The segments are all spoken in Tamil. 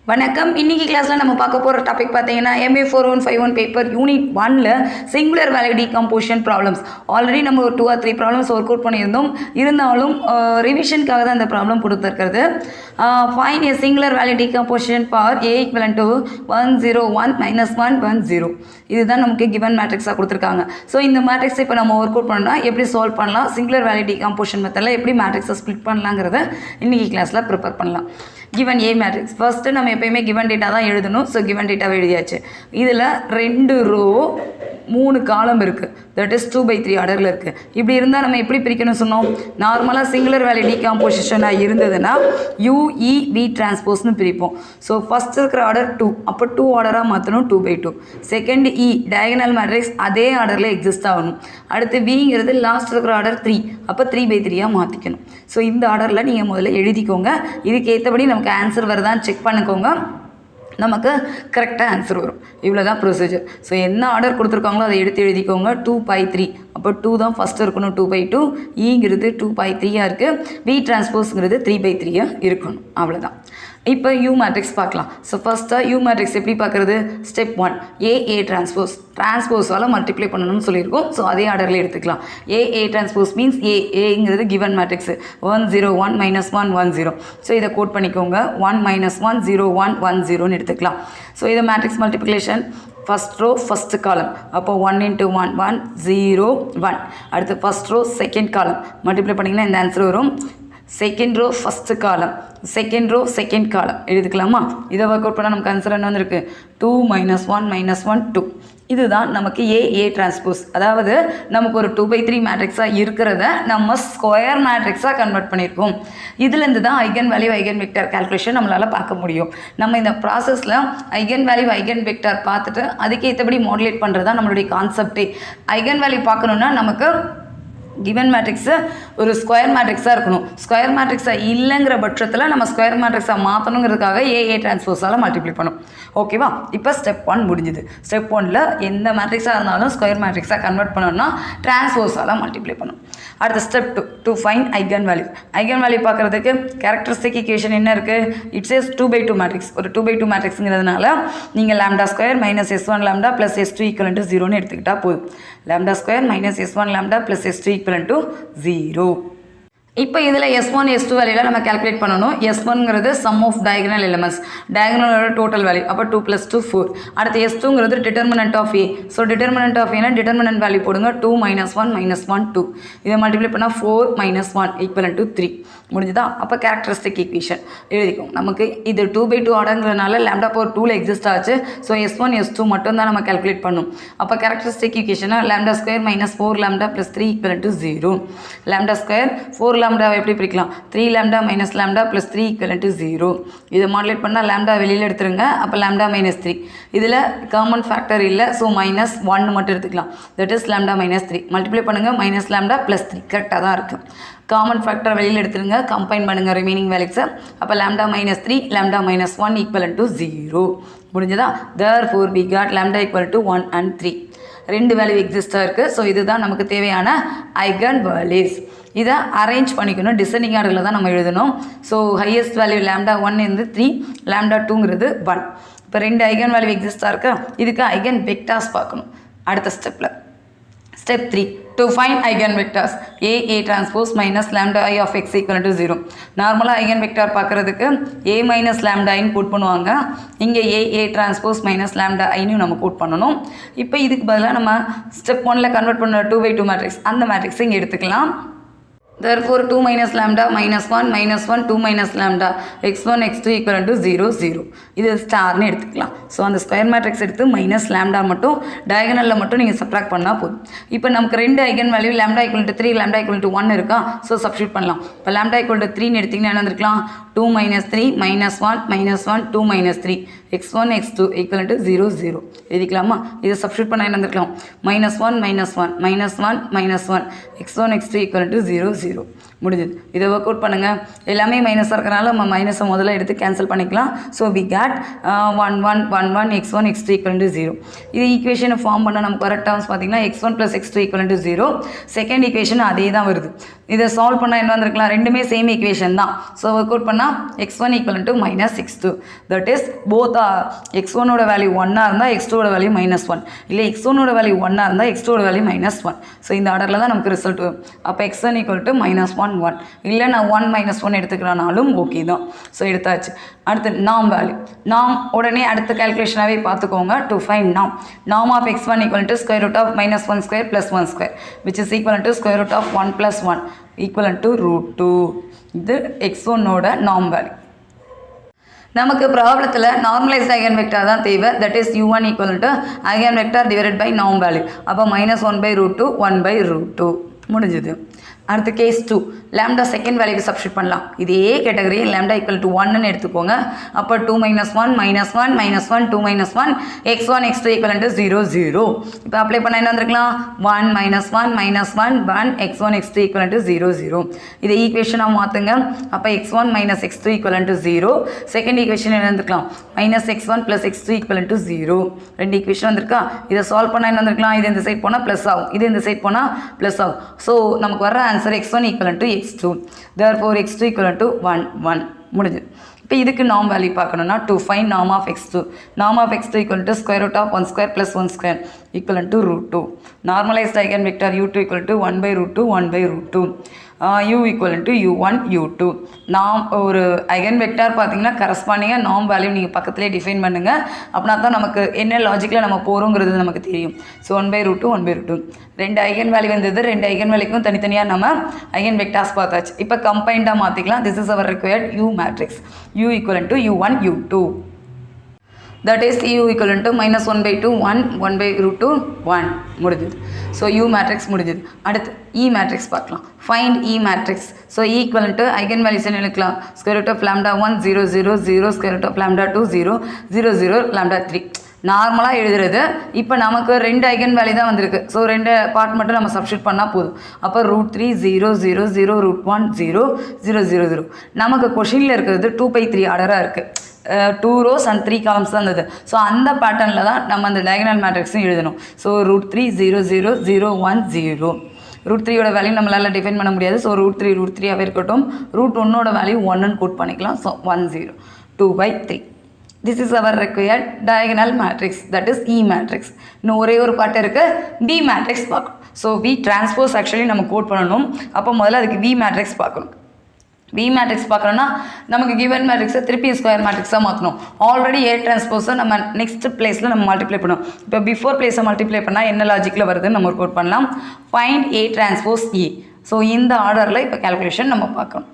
வணக்கம். இன்னைக்கு கிளாஸ்ல நம்ம பார்க்க போற டாபிக் பார்த்தீங்கன்னா MA4151 பேப்பர் யூனிட் 1ல singular value decomposition problems. Already நம்ம ஒரு 2 or 3 ப்ராப்ளம்ஸ் ஒர்க் அவுட் பண்ணியிருந்தோம். இருந்தாலும் ரிவிஷனுக்காக தான் இந்த ப்ராப்ளம் கொடுத்துருக்கிறது. Find a singular value decomposition for a equivalent to 101 minus 110. இதுதான் நமக்கு given மேட்ரிக்ஸாக கொடுத்துருக்காங்க. ஸோ இந்த மேட்ரிக்ஸை இப்போ நம்ம ஒர்க் அவுட் பண்ணோம்னா எப்படி சால்வ் பண்ணலாம், சிங்குலர் வேல்யூ டீகம்போசிஷன் மெத்தடில் எப்படி மேட்ரிக்ஸை ஸ்ப்ளிட் பண்ணலாங்கிறத இன்னைக்கு கிளாஸில் ப்ரிப்பேர் பண்ணலாம். given A மேட்ரிக்ஸ் ஃபஸ்ட்டு நம்ம எப்பயுமே given டேட்டா தான் எழுதணும். ஸோ given டேட்டாவை எழுதியாச்சு. இதில் 2 ரோ 3 காலம் இருக்குது. தட் இஸ் 2/3 ஆர்டரில் இருக்குது. இப்படி இருந்தால் நம்ம எப்படி பிரிக்கணும்னு சொன்னோம். நார்மலாக சிங்குலர் வேல்யூ டீகம்போசிஷனாக இருந்ததுன்னா UEV டிரான்ஸ்போஸ்னு பிரிப்போம். ஸோ ஃபஸ்ட் இருக்கிற ஆர்டர் 2, அப்போ 2 ஆர்டராக மாற்றணும் 2/2. செகண்ட் E டயகனல் மேட்ரிக்ஸ் அதே ஆர்டரில் எக்ஸிஸ்ட் ஆகணும். அடுத்து Vங்கிறது லாஸ்ட் இருக்கிற ஆர்டர் 3, அப்போ 3/3 மாற்றிக்கணும். ஸோ இந்த ஆர்டரில் நீங்கள் முதல்ல எழுதிக்கோங்க. இதுக்கு ஏற்றபடி நமக்கு ஆன்சர் வருதான்னு செக் பண்ணிக்கோங்க. நமக்கு கரெக்டாக ஆன்சர் வரும். இவ்வளோ தான் ப்ரொசீஜர். ஸோ என்ன ஆர்டர் கொடுத்துருக்காங்களோ அதை எடுத்து எழுதிக்கோங்க. 2/3, அப்போ 2 தான் ஃபஸ்ட்டு இருக்கணும். 2/2 ஈங்கிறது 2/3 இருக்குது. V டிரான்ஸ்போஸ்ங்கிறது 3/3 இருக்கணும். அவ்வளோதான். இப்போ U மேட்ரிக்ஸ் பார்க்கலாம். ஸோ ஃபஸ்ட்டாக U மேட்ரிக்ஸ் எப்படி பார்க்குறது. ஸ்டெப் 1 A டிரான்ஸ்போஸால் மல்டிப்ளை பண்ணணும்னு சொல்லியிருக்கோம். ஸோ அதே ஆர்டரில் எடுத்துக்கலாம். A டிரான்ஸ்போஸ் மீன்ஸ் ஏங்கிறது கிவன் மேட்ரிக்ஸ் 101 - 110. ஸோ இதை கோட் பண்ணிக்கோங்க. 1 - 1 0 1 1 0ன்னு எடுத்துக்கலாம். ஸோ இதை matrix multiplication first row first column, அப்போ 1 × 1 1 0 1. அடுத்து first row second column multiply பண்ணிங்கன்னா இந்த ஆன்சர் வரும். Second row first column, second row second column எழுதிக்கலாமா. இதை ஒர்க் அவுட் பண்ணால் நமக்கு ஆன்சர் என்ன வந்துருக்கு. 2 - 1 - 1 2. இதுதான் நமக்கு A டிரான்ஸ்போஸ். அதாவது நமக்கு ஒரு 2/3 மேட்ரிக்ஸாக இருக்கிறத நம்ம ஸ்கொயர் மேட்ரிக்ஸாக கன்வெர்ட் பண்ணியிருக்கோம். இதுலேருந்து தான் eigen value eigen vector calculation நம்மளால் பார்க்க முடியும். நம்ம இந்த ப்ராசஸில் ஐகன் வேல்யூ ஐகன் வெக்டர் பார்த்துட்டு அதுக்கு ஏற்றபடி மாடுலேட் பண்ணுறது தான் நம்மளுடைய கான்செப்டே. ஐகன் வேல்யூ பார்க்கணுன்னா நமக்கு கிவன் மேட்ரிக்ஸு ஒரு ஸ்கொயர் மேட்ரிக்ஸாக இருக்கணும். ஸ்கொயர் மேட்ரிக்ஸாக இல்லைங்கிற பட்சத்தில் நம்ம ஸ்கொயர் மேட்ரிக்ஸாக மாற்றணுங்கிறதுக்காக A டிரான்ஸ்போஸால் மல்டிப்ளை பண்ணும். ஓகேவா. இப்போ ஸ்டெப் 1 முடிஞ்சுது. ஸ்டெப் 1ல் எந்த மேட்ரிக்ஸாக இருந்தாலும் ஸ்கொயர் மேட்ரிக்ஸாக கன்வெர்ட் பண்ணணும்னா டிரான்ஸ்போஸால் மல்டிப்ளை பண்ணும். அடுத்த step 2 to find eigen value. Eigen value பார்க்குறதுக்கு கேரக்டரிஸ்டிக் ஈக்குவேஷன் என்ன இருக்குது. It's is 2/2 matrix. ஒரு 2/2 மேட்ரிக்ஸுங்கிறதுனால நீங்கள் λ² - S1 λ + S2 = 0ன்னு எடுத்துக்கிட்டால் போதும். λ² - S1 λ + S2 = 0. இப்போ இதில் S1 S2 வேல்யூலாம் நம்ம கால்குலேட் பண்ணணும். S1ங்கிறது சம் ஆஃப் டயகனல் எலிமெண்ட்ஸ், டயகனலோட டோட்டல் வேல்யூ, அப்போ 2 + 2 4. அடுத்து S2ங்கிறது determinant of A. So determinant of ஏன்னா டிட்டர்மினன்ட் வேல்யூ போடுங்க. 2 - 1 - 1 2. இதை மல்டிப்ளை பண்ணால் 4 - 1 = 3 முடிஞ்சுதா. அப்போ கேரக்டரிஸ்டிக் ஈக்குவேஷன் எழுதிக்கும். நமக்கு இது 2/2 ஆர்டர்ங்கிறதுனால λ/2ல் எக்ஸிஸ்ட் ஆச்சு. ஸோ S1 S2 மட்டும் தான் நம்ம கால்குலேட் பண்ணணும். அப்போ கேரக்டரிஸ்டிக் ஈக்குவேஷனை λ² - 4λ + 3 = 0. λ² 4λ எப்படி பிரிக்கலாம். 3λ - λ + 3 = 0. இதை மாடுலேட் பண்ணால் λ வெளியில் எடுத்துருங்க. அப்போ λ - 3. இதில் காமன் ஃபேக்டர் இல்லை. ஸோ -1 மட்டும் எடுத்துக்கலாம். That is λ - 3. மல்டிப்ளை பண்ணுங்கள். -λ + 3 கரெக்டாக தான் இருக்குது. காமன் ஃபேக்டர் வெளியில் எடுத்துருங்க. கம்பைன் பண்ணுங்கள் ரிமைனிங் வேல்யூஸை. அப்போ λ - 3 λ - 1 = 0 முடிஞ்சதா. therefore we got λ = 1 and 3. 2 value எக்ஸிஸ்டாக இருக்குது. ஸோ இதுதான் நமக்கு தேவையான ஐகன் வேல்யூஸ். இதை அரேஞ்ச் பண்ணிக்கணும். டிசெண்டிங் ஆர்டரில் தான் நம்ம எழுதணும். ஸோ ஹையஸ்ட் வேல்யூ λ1 இருந்து 3, λ2ங்கிறது 1. இப்போ 2 ஐகன் வேல்யூ எக்ஸிஸ்டாக இருக்கா. இதுக்கு ஐகன் வெக்டார்ஸ் பார்க்கணும் அடுத்த ஸ்டெப்பில். Step 3 to find eigen vectors. A transpose - λI of x = 0. நார்மலாக ஐகன் வெக்டார் பார்க்குறதுக்கு A - λIன்னு கோட் பண்ணுவாங்க. இங்கே A டிரான்ஸ்போஸ் - λIன்னு நம்ம கோட் பண்ணணும். இப்போ இதுக்கு பதிலாக நம்ம ஸ்டெப் 1ல் கன்வெர்ட் பண்ண 2/2 மேட்ரிக்ஸ், அந்த மேட்ரிக்ஸை இங்கே எடுத்துக்கலாம். therefore 2 - λ - 1 - 1 2 - λ x1 x2 = 0 0. இது ஸ்டார்னு எடுத்துக்கலாம். ஸோ அந்த ஸ்கொயர் மேட்ரிக்ஸ் எடுத்து -λ மட்டும் டயகனலில் மட்டும் நீங்கள் சப்ராக்ட் பண்ணால் போதும். இப்போ நமக்கு 2 ஐகன் வேல்யூ λ = 3 λ = 1 இருக்கா. ஸோ சப்ஸ்டியூட் பண்ணலாம். இப்போ λ = 3ன்னு எடுத்திங்கன்னா என்ன வந்துருக்கலாம். 2 - 3 - 1 -1 2 - 3 x1 x2 = 0 0 எழுதிக்கலாமா. இதை சப்ஸ்டியூட் பண்ணால் என்ன வந்துருக்கலாம். -1 - 1 -1 -1 x1 x2 = 0 0 முடிஞ்சது. இதை ஒர்க் அவுட் பண்ணுங்கள். எல்லாமே மைனஸாக இருக்கிறனால நம்ம மைனஸை முதல்ல எடுத்து கேன்சல் பண்ணிக்கலாம். So we got 1 1 1 1 x1 x2 = 0. இது ஈக்குவேஷனை ஃபார்ம் பண்ண நமக்கு வர டேர்ம்ஸ் பார்த்தீங்கன்னா x1 + x2 = 0. செகண்ட் ஈக்குவேஷன் அதே தான் வருது. இதை சால்வ் பண்ணால் என்ன வந்திருக்கலாம், ரெண்டுமே சேம் ஈக்குவேஷன் தான். ஸோ ஒர்க் அவுட் பண்ணால் x1 equal to -x2, that is both x1ஓட வேல்யூ 1 இருந்தால் x2ஓட வேல்யூ -1, இல்லை x1ஓட வேல்யூ 1 இருந்தால் x2ஓட வேல்யூ -1. ஸோ இந்த ஆர்டரில் தான் நமக்கு ரிசல்ட் வரும். அப்போ x1 ஈக்குவல் டு -1 1, இல்லை நான் 1 -1 எடுத்துக்கிறனாலும் ஓகே தான். ஸோ எடுத்தாச்சு. அடுத்து நாம் வேல்யூ. நாம் உடனே அடுத்த கேல்குலேஷனாகவே பார்த்துக்கோங்க. டு ஃபைண்ட் நாம் of x1 equal to square root of -1 square + 1 square which is equal to square root of 1 + 1 equal to √2. இது x1ஓட நாம் வேல்யூ. நமக்கு ப்ராப்ளத்தில் நார்மலைஸ்ட் ஐகன் வெக்டார் தான் தேவை. That is u1 equal to eigen vector divided by நாம் வேல்யூ. அப்போ -1/√2 1/√2 முடிஞ்சுது. அடுத்து கேஸ் 2, லேம்டா செகண்ட் வேல்யூக்கு சப்ஸ்டிட் பண்ணலாம். இதே கேட்டகரி லேம்டா ஈக்குவல் டு 1ன்னு எடுத்துக்கோங்க. அப்போ 2 - 1 -1 -1 2 -1 x1 x2 ஈக்குவல் டு 0 0. இப்போ அப்ளை பண்ண என்ன வந்திருக்கலாம், 1 -1 -1 1 x1 x2 ஈக்குவல் டு 0 0. இதை ஈக்குவேஷனாக மாற்றுங்க. அப்போ x1 - x2 equal to 0. Second equation என்ன இருந்திருக்கலாம், -x1 + x2 ஈக்குவல் டு 0. ரெண்டு ஈக்குவேஷன் வந்திருக்கா. இதை சால்வ் பண்ணால் என்ன வந்திருக்கலாம், இது இந்த சைட் போனால் ப்ளஸ் ஆகும், இது இந்த சைட் போனால் ப்ளஸ் ஆகும். ஸோ நமக்கு வர answer x1 equal to x2, therefore x2 equal to 1 1 முடிஞ்சு. இப்போ இதுக்கு நாம் வேல்யூ பார்க்கணும்னா டு ஃபைண்ட் நாம் ஆஃப் x2, நாம் of x2 equal to square root of 1 square + 1 square equal to √2. Normalised eigen vector u2 equal to 1/√2 1/√2. u equal to u1 u2. நாம் ஒரு ஐகன் வெக்டார் பார்த்தீங்கன்னா கரஸ்பாண்டிங்காக நாம் வேல்யூ நீங்கள் பக்கத்துலேயே டிஃபைன் பண்ணுங்கள். அப்படின்னா தான் நமக்கு என்ன லாஜிக்கில் நம்ம போகிறோங்கிறது நமக்கு தெரியும். ஸோ 1/√2 1/√2. ரெண்டு ஐகன் வேல்யூ வந்தது. ரெண்டு ஐகன் வேல்யூக்கும் தனித்தனியாக நம்ம ஐகன் வெக்டார்ஸ் பார்த்தாச்சு. இப்போ கம்பைண்டாக மாற்றிக்கலாம். This is our required u matrix. u equal to u1 u2. that is u equal to -1/2 1 1/√2 1 முடிஞ்சது. ஸோ u மேட்ரிக்ஸ் முடிஞ்சது. அடுத்து e மேட்ரிக்ஸ் பார்க்கலாம். Find e matrix. So e equal to eigen values என்ன எழுக்கலாம், square root of λ1 0 0 0 square root of λ2 0 0 0 λ3. நார்மலாக எழுதுறது. இப்போ நமக்கு ரெண்டு ஐகன் வேல்யூ தான் வந்திருக்கு. ஸோ ரெண்டு பார்ட் மட்டும் நம்ம சப்ஸ்டிட் பண்ணால் போதும். அப்போ √3 0 0 0 √1 0 0 0 0. நமக்கு கொஷினில் இருக்கிறது 2/3 ஆர்டராக இருக்குது. 2 rows and 3 columns தான் இருந்தது. ஸோ அந்த பேட்டர்னில் தான் நம்ம அந்த டயகனல் மேட்ரிக்ஸும் எழுதணும். ஸோ √3 0 0 0 1 0. √3யோட வேல்யூ நம்மளால் டிஃபைன் பண்ண முடியாது. ஸோ √3 இருக்கட்டும். √1ஓட வேல்யூ 1ன்னு கோட் பண்ணிக்கலாம். So 1 0 2/3. This is our required diagonal matrix, that is E matrix. இன்னும் ஒரே ஒரு பார்ட் இருக்குது, B matrix பார்க்கணும். ஸோ V transpose ஆக்சுவலி நம்ம கோட் பண்ணணும். அப்போ முதல்ல அதுக்கு V matrix பார்க்கணும். V மேட்ரிக்ஸ் பார்க்கணும்னா நமக்கு கிவன் மேட்ரிக்ஸை திருப்பி ஸ்கொயர் மேட்ரிக்ஸாக மாற்றணும். ஆல்ரெடி A டிரான்ஸ்போஸை நம்ம நெக்ஸ்ட் பிளேஸில் நம்ம மல்டிப்ளை பண்ணோம். இப்போ பிஃபோர் பிளேஸை மல்டிப்ளை பண்ணால் என்ன லாஜிக்கில் வருதுன்னு நம்ம கோட் பண்ணலாம். Find A transpose E. So இந்த ஆர்டரில் இப்போ கேல்குலேஷன் நம்ம பார்க்கணும்.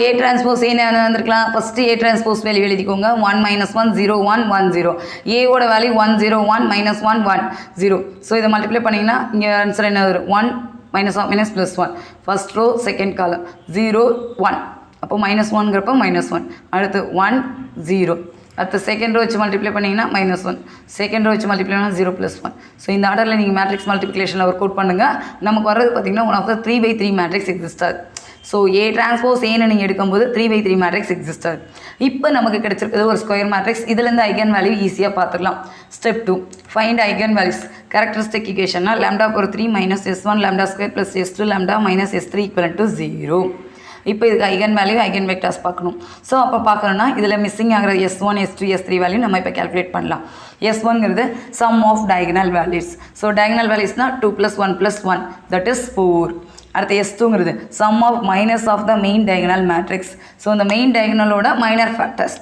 A டிரான்ஸ்போஸ் என்ன வந்திருக்கலாம், ஃபஸ்ட்டு A டிரான்ஸ்போஸ் வேல்யூ எழுதிக்கோங்க. 1 -1 0 1 1 0. ஏவோட வேல்யூ 1 0 1 -1 1 0. ஸோ இதை மல்டிப்ளை பண்ணிங்கன்னா இங்கே ஆன்சர் என்ன வரும், 1 -1 +1. ஃபர்ஸ்ட் ரோ செகண்ட் காலம் 0 1. அப்போ -1ங்கிறப்போ -1. அடுத்து 1 0. அடுத்து செகண்ட் ரோ வச்சு மல்டிப்ளை பண்ணிங்கன்னா -1. செகண்ட் ரோ வச்சு மல்டிப்ளை பண்ணால் 0 +1. ஸோ இந்த ஆர்டரில் நீங்கள் மேட்ரிக்ஸ் மல்டிப்ளிகேஷனில் ஒர்க் அவுட் பண்ணுங்கள். நமக்கு வர்றது பார்த்திங்கன்னா 1 ஆஃப் த 3/3 மேட்ரிக்ஸ் எக்ஸிஸ்ட் ஆகுது. ஸோ A டிரான்ஸ்போஸ் ஏன்னு நீங்கள் எடுக்கும்போது 3/3 மேட்ரிக்ஸ் எக்ஸிஸ்ட் ஆகுது. இப்போ நமக்கு கிடைச்சிருக்கிறது ஒரு ஸ்கொயர் மேட்ரிக்ஸ். இதுலேருந்து ஐகன் வேல்யூ ஈஸியாக பார்த்துக்கலாம். Step 2, find eigen values. Characteristic ஈக்குவேஷன்னா λ/3 -s1 λ² + s2 λ -s3 = 0. இப்போ இதுக்கு ஐகன் வேல்யூ ஐகன் வெக்டார்ஸ் பார்க்கணும். ஸோ அப்போ பார்க்கணுன்னா இதில் மிஸ்ஸிங் ஆகிற s1 s2 s3 வேல்யூ நம்ம இப்போ கேல்குலேட் பண்ணலாம். s1ங்கிறது sum of diagonal values. So diagonal வேல்யூஸ்னால் 2 + 1 + 1 தட் இஸ் 4. அடுத்து s2ங்கிறது sum of minus of the main diagonal matrix. So இந்த மெயின் டயகனலோட மைனர் ஃபேக்டர்ஸ்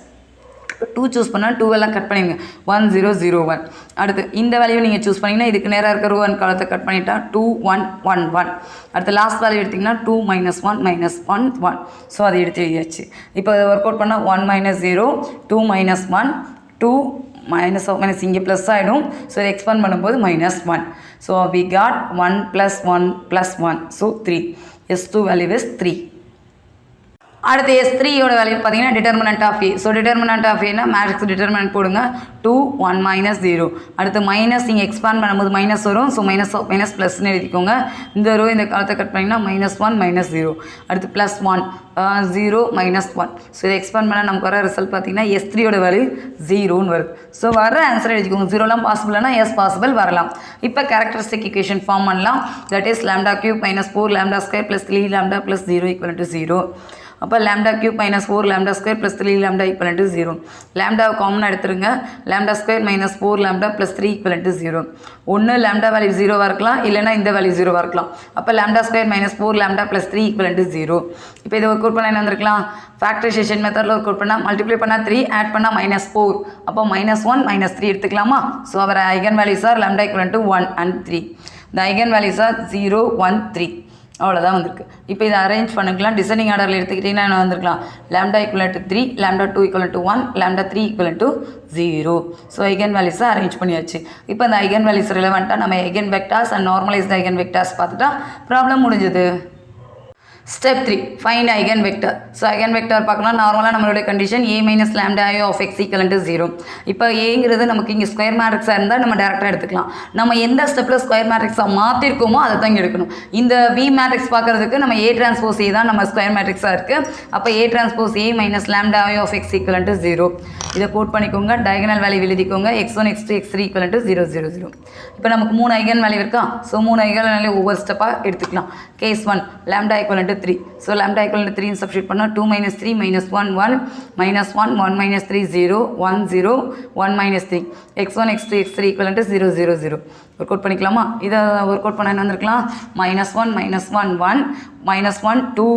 2 சூஸ் பண்ணால் 2 எல்லாம் கட் பண்ணிடுங்க. 1 0 0 1. அடுத்து இந்த வேல்யூ நீங்கள் சூஸ் பண்ணிங்கன்னா இதுக்கு நேராக இருக்க ரோ அண்ட் காலத்தை கட் பண்ணிட்டா 2 1 1 1. அடுத்து லாஸ்ட் வேல்யூ எடுத்திங்கன்னா 2 -1 -1 1. ஸோ அதை எடுத்து எழுதியாச்சு. இப்போ ஒர்க் அவுட் பண்ணால் 1 -0 2 -1 2 -, இங்கே ப்ளஸ் ஆகிடும். ஸோ இதை எக்ஸ்பேண்ட் பண்ணும்போது -1. So we got 1 + 1 + 1. So 3. s2 value is 3. அடுத்து S3 யோட வேல்யூ பார்த்தீங்கன்னா determinant of A. So determinant of ஏன்னா மேட்ரிக்ஸ் டிட்டர்மினன்ட் போடுங்க 2 1 -0. அடுத்து மைனஸ் நீங்கள் எக்ஸ்பாண்ட் பண்ணும்போது மைனஸ் வரும். ஸோ மைனஸ் ப்ளஸ்ன்னு எழுதிக்கோங்க. இந்த ரோ இந்த காலத்தை கட் பண்ணிங்கன்னா -1 -0. அடுத்து +1 0 -1. ஸோ இதை எக்ஸ்பாண்ட் பண்ணால் நமக்கு வர ரிசல்ட் பார்த்தீங்கன்னா S3 யோட வேல்யூ 0ன்னு வருது. ஸோ வர ஆன்சர் எழுதிக்கோங்க. 0லாம் பாசிபிள்னா எஸ் பாசிபிள் வரலாம். இப்போ கேரக்டரிஸ்டிக் ஈக்குவேஷன் ஃபார்ம் பண்ணலாம். That is λ³ -4 λ² + 3 λ + 0 = 0. அப்போ λ³ -4 λ² + 3 λ = 0. λ காமனாக எடுத்துருங்க. λ² -4 λ + 3 = 0. ஒன்று λ வேல்யூ 0வாக இருக்கலாம், இல்லைனா இந்த வேல்யூ 0வாக இருக்கலாம். அப்போ λ² -4 λ + 3 = 0. இப்போ இதை ஒர்க் அவுட் பண்ணால் என்ன வந்திருக்கலாம்? ஃபேக்டரைசேஷன் மெத்தடில் ஒர்க் அவுட் பண்ணால் மல்டிப்ளை பண்ணால் 3 ஆட் பண்ணால் -4. அப்போ -1 -3 எடுத்துக்கலாமா? So our eigen values are λ = 1 and 3. The eigen values are 0 1 3. அவ்வளோதான் வந்திருக்கு. இப்போ இதை அரேஞ்ச் பண்ணிக்கலாம். டிசைனிங் ஆர்டரில் எடுத்துக்கிட்டிங்கன்னா என்ன வந்திருக்கலாம்? λ = 3, λ2 = 1, λ3 = 0. ஸோ ஐகன் வேல்யூஸை அரேஞ்ச் பண்ணியாச்சு. இப்போ இந்த ஐகன் வேல்யூஸ் ரிலவெண்ட்டாக நம்ம eigen vectors and normalised eigen vectors பார்த்துட்டா ப்ராப்ளம் முடிஞ்சது. Step 3. Find eigenvector. So eigenvector பார்க்கலாம். நார்மலாக நம்மளுடைய condition A - λI of x = 0. இப்போ ஏங்கிறது நமக்கு இங்கே ஸ்கொயர் மேட்ரிக்ஸாக இருந்தால் நம்ம டேரெக்டாக எடுத்துக்கலாம். நம்ம எந்த ஸ்டெப்பில் ஸ்கொயர் மேட்ரிக்ஸாக மாற்றிருக்கோமோ அதை தான் இங்கே எடுக்கணும். இந்த V மேட்ரிக்ஸ் பார்க்குறதுக்கு நம்ம A டிரான்ஸ்போஸ் A தான் நம்ம ஸ்கொயர் மேட்ரிக்ஸாக இருக்குது. அப்போ A transpose A - λI of x = 0. இதை கோட் பண்ணிக்கோங்க. டயகனல் வேல்யூ எழுதிக்கோங்க. x1 x2 x3 = 0 0 0. இப்போ நமக்கு 3 ஐகன் வேல்யூ இருக்கா? ஸோ 3 ஐகன் வேல்யூ ஒவ்வொரு ஸ்டெப்பாக எடுத்துக்கலாம். கேஸ் 1 λ = 3. So λ = 3 சப்ஸ்டிட் பண்ணால் 2 - 3 - 1 1 -1 1 - 3 0 1 0 1 - 3 x1 x2 x3 = 0 0 0. Work out பண்ணிக்கலாமா? இதை ஒர்க் அவுட் பண்ண என்ன வந்திருக்கலாம்? -1 -1 1 -1 2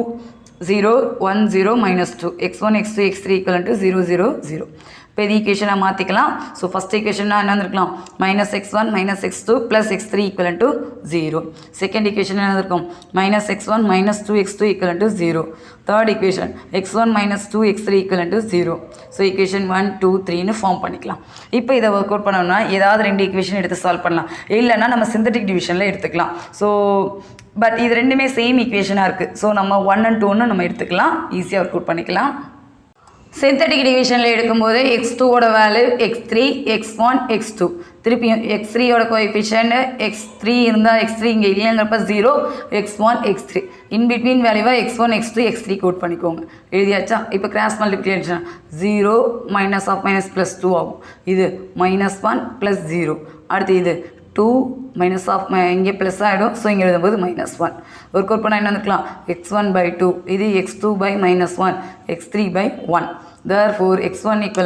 0 1 0 -2 x1 x2 x3 = 0 0 0. இப்போ இது ஈக்குவேஷனை மாற்றிக்கலாம். ஸோ ஃபஸ்ட் ஈக்குவேஷன்னா என்ன வந்திருக்கலாம்? -x1 -x2 + x3 = 0. Second equation என்ன இருக்கும்? -x1 -2x2 = 0. Third equation x1 -2 x3 = 0. So equation 1 2 3ன்னு ஃபார்ம் பண்ணிக்கலாம். இப்போ இதை ஒர்க் அவுட் பண்ணோம்னா ஏதாவது 2 ஈக்குவேஷன் எடுத்து சால்வ் பண்ணலாம். இல்லைன்னா நம்ம சிந்தட்டிக் டிவிஷனில் எடுத்துக்கலாம். ஸோ பட் இது ரெண்டுமே சேம் ஈக்குவேஷனாக இருக்குது. ஸோ நம்ம 1 and 2ன்னு நம்ம எடுத்துக்கலாம். ஈஸியாக ஒர்க் அவுட் பண்ணிக்கலாம். சிந்தட்டிக் டிவிஷனில் எடுக்கும்போது x2ஓட வேல்யூ x3 x1 x2. திருப்பியும் x3யோட கோஎஃபிஷியன்ட் x3 இருந்தால் x3 இங்கே இல்லைங்கிறப்ப 0 x1 x3. இன்பிட்வீன் வேல்யூவை x1 x2 x3 கோட் பண்ணிக்கோங்க. எழுதியாச்சா? இப்போ கிராஸ் மல்டிப்ளிகேஷன் 0 -(-2) ஆகும். இது -1 + 0. அடுத்து இது 2 இங்கே ப்ளஸ் ஆகிடும். ஸோ இங்கே எழுதும்போது -1. ஒர்க் அவுட் பண்ணால் என்ன வந்துருக்கலாம்? x1/2. இது x2 -1 x3/1. therefore x1 =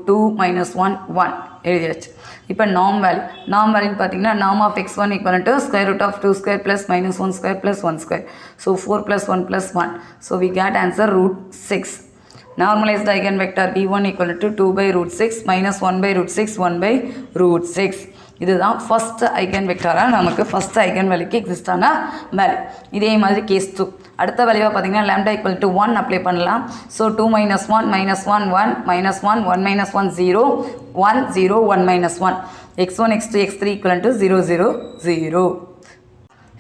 2 -1 1 எழுதியாச்சு. இப்போ நார்ம் வேல்யூன்னு பார்த்தீங்கன்னா norm of x1 = √2² + -1² + 1². So 4 + 1 + 1. So we get answer √6. Normalized eigenvector b1 = 2/√6 -1/√6 1/√6. இதுதான் ஃபஸ்ட் ஐகன் வெக்டாராக நமக்கு ஃபஸ்ட் ஐகன் வேல்யூக்கு எக்ஸிஸ்டான வேல்யூ. இதே மாதிரி கேஸ் 2 அடுத்த வேல்யூவாக பார்த்தீங்கன்னா λ = 1 அப்ளை பண்ணலாம். So 2 - 1 -1 1 -1 1 -1 0 1 0 1 -1 x1 x2 x3 = 0 0 0.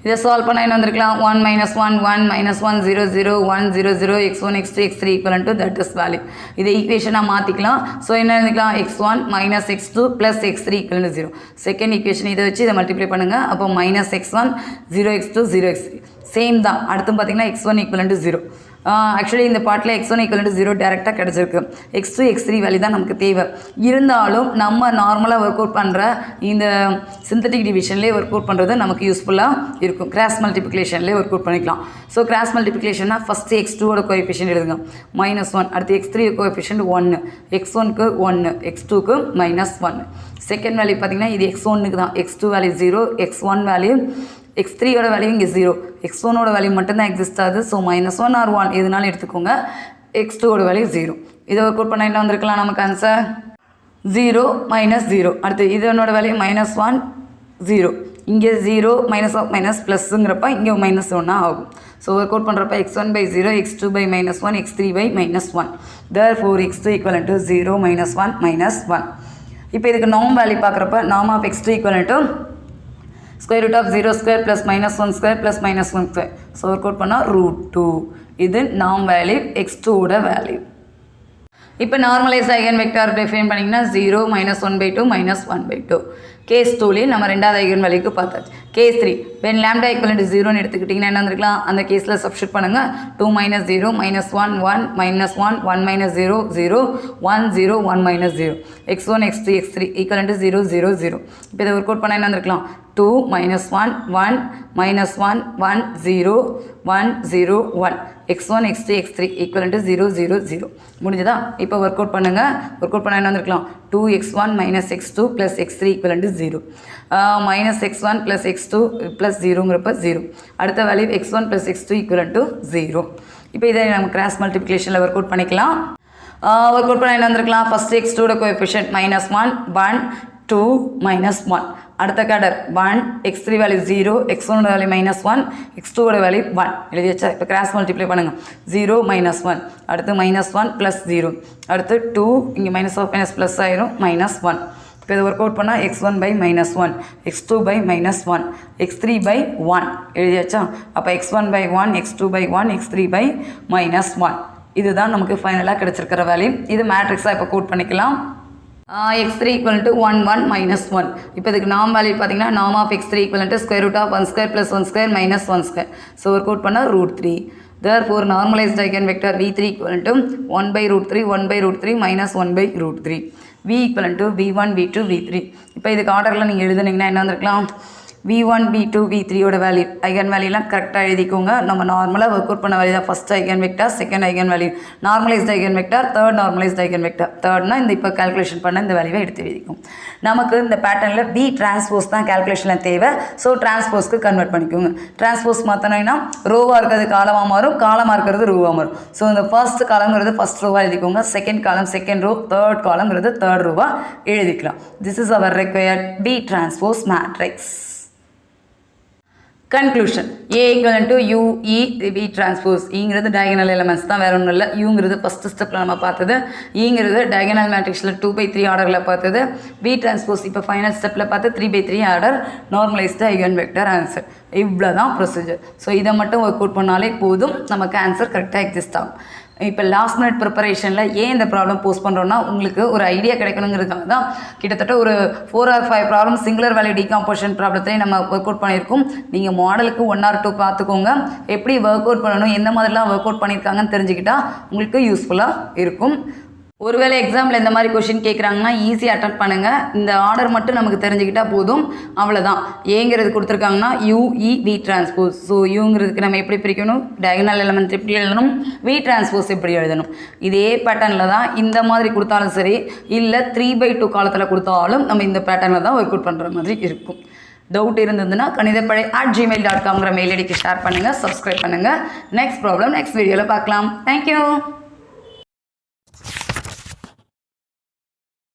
இதை சால்வ் பண்ணால் என்ன வந்திருக்கலாம்? 1 -1 1 -1 0 0 1 0 0 x1 x2 x3 = that is value. இதை ஈக்குவேஷனாக மாற்றிக்கலாம். ஸோ என்ன எழுதிக்கலாம்? x1 - x2 + x3 = 0. Second equation இதை வச்சு இதை மல்டிப்ளை பண்ணுங்கள். அப்போ -x1 0 x2 0 x3 சேம் தான். அடுத்து பார்த்தீங்கன்னா x1 = 0. ஆக்சுவலி இந்த பார்ட்டில் x1 = 0 டேரெக்டாக கிடச்சிருக்கு. x2 x3 வேல்யூ தான் நமக்கு தேவை. இருந்தாலும் நம்ம நார்மலாக ஒர்க் அவுட் பண்ணுற இந்த சிந்தட்டிக் டிவிஷன்லேயே ஒர்க் அவுட் பண்ணுறது நமக்கு யூஸ்ஃபுல்லாக இருக்கும். கிராஸ் மல்டிப்ளிகேஷன்லேயே ஒர்க் அவுட் பண்ணிக்கலாம். ஸோ கிராஸ் மல்டிப்ளிகேஷன்னா ஃபஸ்ட்டு x2ஓட கோஎஃபிஷியன்ட் எழுதுங்க -1. அடுத்து x3 கோஎஃபிஷியன்ட் 1 x1க்கு 1 x2க்கு -1. செகண்ட் வேல்யூ பார்த்தீங்கன்னா இது x1க்கு தான். x2 value 0 x1 value x3யோட value இங்கே 0 x1ஓட வேல்யூ மட்டும்தான் எக்ஸிஸ்ட் ஆகுது. ஸோ -1 or 1 எதுனாலும் எடுத்துக்கோங்க. x2ஓட வேல்யூ 0. இதை ஒர்க் அவுட் பண்ணால் என்ன வந்திருக்கலாம் நமக்கு ஆன்சர்? 0 -0. அடுத்து இதனோட வேல்யூ -1 0. இங்கே 0 - ப்ளஸ்ங்கிறப்ப இங்கே -1 ஆகும். ஸோ ஒர்க் அவுட் பண்ணுறப்ப x1/0 x2/-1 x3/-1. therefore x2 = 0 -1 -1. இப்போ இதுக்கு நார்ம் வேல்யூ பார்க்குறப்ப norm of x2 = square root of 0 square plus -1 square plus -1 square. So work out பண்ணால் √2. இது நாம் வேல்யூ x2ஓட வேல்யூ. இப்போ நார்மலைஸ் ஐகன் வெக்டார் டிஃபைன் பண்ணிங்கன்னா 0 -1/2 -1/2. கேஸ் 2லேயே நம்ம ரெண்டாவது ஐகன் வேல்யூக்கு பார்த்தாச்சு. Case 3 when lambda equal to 0ன்னு எடுத்துக்கிட்டிங்கன்னா என்ன வந்துருக்கலாம், அந்த கேஸில் சப்ஸ்டியூட் பண்ணுங்கள். 2 - 0 -1 1 -1 1 - 0 0 1 0 1 - 0 x1 x2 x3 equal to 0 0 0. இப்போ இதை ஒர்க் அவுட் பண்ணால் என்ன வந்துருக்கலாம், 2 - 1 1 -1 1 0 1 0 1 x1 x2 x3 equal to 0 0 0. முடிஞ்சதா? இப்போ ஒர்க் அவுட் பண்ணுங்கள். ஒர்க் அவுட் பண்ணால் என்ன வந்துருக்கலாம், 2x1 - x2 + x3 equal to 0 -x1 + x2 + 0ங்கிறப்ப 0. அடுத்த value x1 + x2 equal to 0. இப்போ இதை நம்ம கிராஸ் மல்டிப்ளிகேஷனில் ஒர்க் அவுட் பண்ணிக்கலாம். ஒர்க் அவுட் பண்ணால் என்ன வந்துருக்கலாம், ஃபஸ்ட்டு x2ஓட கோஎஃபிஷியன்ட் -1 1 2 -1. அடுத்த கேடர் 1 x3 வேல்யூ 0 x1 வேல்யூ -1 x2ஓட வேல்யூ 1 எழுதி வச்சா. இப்போ கிராஸ் மல்டிப்ளை பண்ணுங்கள். 0 -1 அடுத்து -1 + 0 அடுத்து 2 இங்கே -+ ஆயிரும் -1. இப்போ இதை ஒர்க் அவுட் பண்ணால் x1/-1 x2/-1 x3/1 எழுதியாச்சா. அப்போ x1/1 x2/1 x3/-1 இதுதான் நமக்கு ஃபைனலாக கிடச்சிருக்கிற வேல்யூ. இது மேட்ரிக்ஸாக இப்போ கோட் பண்ணிக்கலாம். x3 equal to 1 1 -1. இப்போ இதுக்கு நாம் வேல்யூ பார்த்தீங்கன்னா நாம் of x3 equal to square root of 1 square plus 1 square minus 1 square. So work out பண்ணால் √3. Therefore normalized eigenvector v3 equal to 1/√3 1/√3 minus 1/√3. v equal to v1 v2 v3. இப்போ இதுக்கு ஆர்டரில் நீங்கள் எழுதுனீங்கன்னா என்ன வந்திருக்கலாம், v1 v2 v3ஓட வேல்யூ ஐகன் வேல்யூலாம் கரெக்டாக எழுதிக்கோங்க. நம்ம நார்மலாக ஒர்க் அவுட் பண்ண வேல்யூ தான். First eigen vector, second eigen value, normalised eigen vector, third normalised eigen vector. தேர்ட்னா இந்த இப்போ கால்குலேஷன் பண்ண இந்த வேல்யூவை எடுத்து எழுதிக்கும். நமக்கு இந்த பேட்டர்னில் v டிரான்ஸ்போஸ் தான் கால்குலேஷனில் தேவை. ஸோ டிரான்ஸ்போஸ்க்கு கன்வெர்ட் பண்ணிக்கோங்க. டிரான்ஸ்போஸ் மாற்றினீங்கன்னா ரோவாக இருக்கிறது காலமாக மாறும், காலமாக இருக்கிறது ரோவாக மாறும். ஸோ இந்த ஃபர்ஸ்ட் காலங்கிறது ஃபஸ்ட் ரோவாக எழுதிக்கோங்க, second column second row, third காலங்கிறது தேர்ட் ரோவாக எழுதிக்கலாம். This is our required v transpose matrix. Conclusion. A equal to U E V transpose. ங்கிறது diagonal elements தான், வேற ஒன்றும் இல்லை. யூங்கிறது ஃபஸ்ட் ஸ்டெப்பில் நம்ம பார்த்தது, ங்கிறது diagonal matrixல 2/3 ஆர்டரில் பார்த்தது. V transpose இப்போ ஃபைனல் ஸ்டெப்பில் பார்த்து 3/3 order normalised eigen vector answer. இவ்வளோ தான் ப்ரொசீஜர். ஸோ இதை மட்டும் ஒர்க் அவுட் பண்ணாலே போதும், நமக்கு ஆன்சர் கரெக்டாக எக்ஸிஸ்ட் ஆகும். இப்போ லாஸ்ட் மினிட் ப்ரிப்பரேஷனில் ஏன் இந்த ப்ராப்ளம் போஸ்ட் பண்ணுறோன்னா உங்களுக்கு ஒரு ஐடியா கிடைக்கணுங்கிறதுக்காக தான். கிட்டத்தட்ட ஒரு 4 or 5 problem singular value decomposition ப்ராப்ளத்தையும் நம்ம ஒர்க் அவுட் பண்ணியிருக்கோம். நீங்கள் மாடலுக்கு 1 or 2 பார்த்துக்கோங்க. எப்படி ஒர்க் அவுட் பண்ணணும், எந்த மாதிரிலாம் ஒர்க் அவுட் பண்ணியிருக்காங்கன்னு தெரிஞ்சுக்கிட்டால் உங்களுக்கு யூஸ்ஃபுல்லாக இருக்கும். ஒருவேளை எக்ஸாமில் இந்த மாதிரி கொஷின் கேட்குறாங்கன்னா ஈஸியாக அட்டன் பண்ணுங்கள். இந்த ஆர்டர் மட்டும் நமக்கு தெரிஞ்சுக்கிட்டால் போதும், அவ்வளோதான். ஏங்கிறது கொடுத்துருக்காங்கன்னா U E V transpose. So யூங்கிறதுக்கு நம்ம எப்படி பிரிக்கணும், டயகனல் எலமெண்ட் எப்படி எழுதணும், வி டிரான்ஸ்போஸ் எப்படி எழுதணும். இதே பேட்டர்னில் தான் இந்த மாதிரி கொடுத்தாலும் சரி, இல்லை 3/2 காலத்தில் கொடுத்தாலும் நம்ம இந்த பேட்டர்னில் தான் ஒர்க் அவுட் பண்ணுற மாதிரி இருக்கும். டவுட் இருந்ததுன்னா kanithaPezhai@gmail.com மெயில் ஐடிக்கு ஷேர் பண்ணுங்கள், சப்ஸ்கிரைப் பண்ணுங்கள். நெக்ஸ்ட் ப்ராப்ளம் நெக்ஸ்ட் வீடியோவில் பார்க்கலாம். தேங்க்யூ.